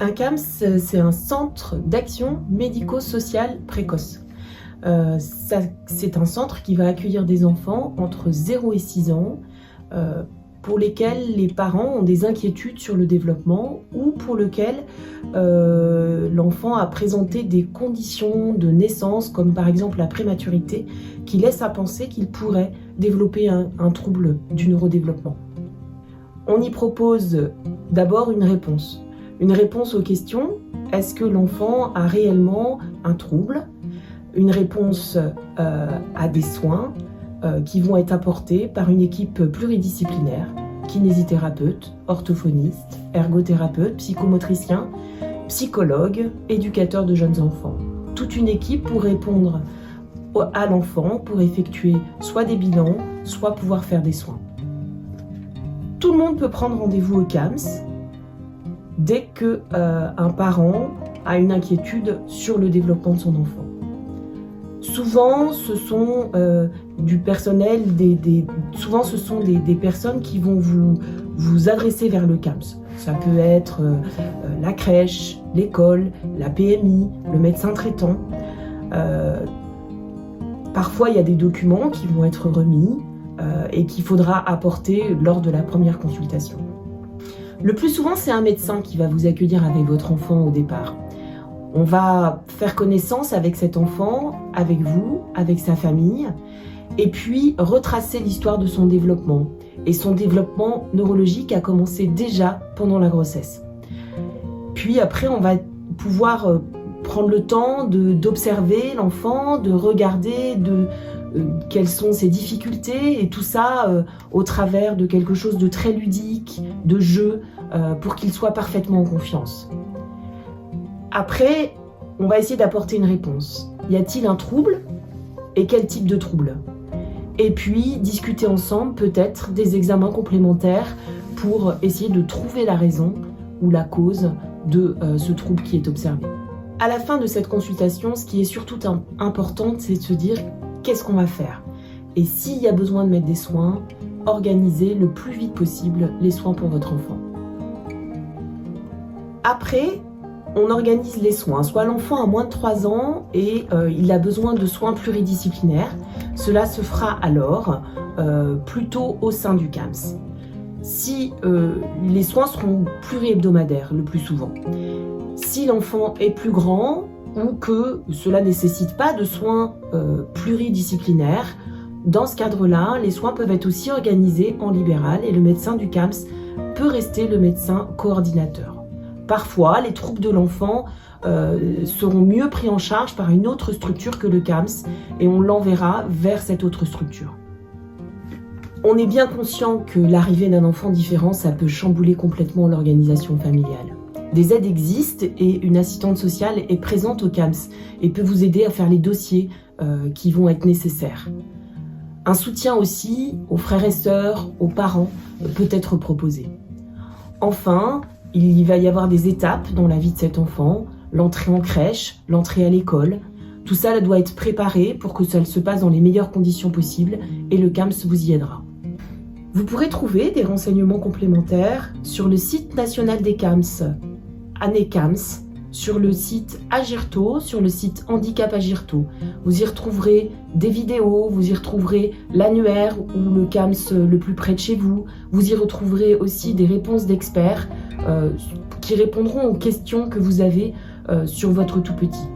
Un CAMS, c'est un centre d'action médico-sociale précoce. C'est un centre qui va accueillir des enfants entre 0 et 6 ans pour lesquels les parents ont des inquiétudes sur le développement ou pour lesquels l'enfant a présenté des conditions de naissance, comme par exemple la prématurité, qui laissent à penser qu'il pourrait développer un trouble du neurodéveloppement. On y propose d'abord une réponse aux questions: est-ce que l'enfant a réellement un trouble? Une réponse à des soins qui vont être apportés par une équipe pluridisciplinaire, kinésithérapeute, orthophoniste, ergothérapeute, psychomotricien, psychologue, éducateur de jeunes enfants. Toute une équipe pour répondre à l'enfant, pour effectuer soit des bilans, soit pouvoir faire des soins. Tout le monde peut prendre rendez-vous au CAMS dès qu'un parent a une inquiétude sur le développement de son enfant. Souvent, ce sont du personnel, souvent ce sont des personnes qui vont vous adresser vers le CAMS. Ça peut être la crèche, l'école, la PMI, le médecin traitant. Parfois, il y a des documents qui vont être remis et qu'il faudra apporter lors de la première consultation. Le plus souvent, c'est un médecin qui va vous accueillir avec votre enfant au départ. On va faire connaissance avec cet enfant, avec vous, avec sa famille, et puis retracer l'histoire de son développement. Et son développement neurologique a commencé déjà pendant la grossesse. Puis après, on va pouvoir prendre le temps d'observer l'enfant, de regarder quelles sont ses difficultés, et tout ça au travers de quelque chose de très ludique, de jeu, pour qu'il soit parfaitement en confiance. Après, on va essayer d'apporter une réponse. Y a-t-il un trouble? Et quel type de trouble? Et puis, discuter ensemble peut-être des examens complémentaires pour essayer de trouver la raison ou la cause de ce trouble qui est observé. À la fin de cette consultation, ce qui est surtout important, c'est de se dire qu'est-ce qu'on va faire. Et s'il y a besoin de mettre des soins, organisez le plus vite possible les soins pour votre enfant. Après, on organise les soins. Soit l'enfant a moins de 3 ans et il a besoin de soins pluridisciplinaires. Cela se fera alors plutôt au sein du CAMS. Si les soins seront pluri-hebdomadaires le plus souvent. Si l'enfant est plus grand ou que cela ne nécessite pas de soins pluridisciplinaires, dans ce cadre-là, les soins peuvent être aussi organisés en libéral et le médecin du CAMS peut rester le médecin coordinateur. Parfois, les troubles de l'enfant seront mieux pris en charge par une autre structure que le CAMS et on l'enverra vers cette autre structure. On est bien conscient que l'arrivée d'un enfant différent, ça peut chambouler complètement l'organisation familiale. Des aides existent et une assistante sociale est présente au CAMS et peut vous aider à faire les dossiers qui vont être nécessaires. Un soutien aussi aux frères et sœurs, aux parents, peut être proposé. Enfin, il va y avoir des étapes dans la vie de cet enfant, l'entrée en crèche, l'entrée à l'école. Tout ça doit être préparé pour que ça se passe dans les meilleures conditions possibles et le CAMS vous y aidera. Vous pourrez trouver des renseignements complémentaires sur le site national des CAMS, ANECAMS, sur le site Agirto, sur le site Handicap Agirto. Vous y retrouverez des vidéos, vous y retrouverez l'annuaire ou le CAMS le plus près de chez vous. Vous y retrouverez aussi des réponses d'experts qui répondront aux questions que vous avez sur votre tout petit.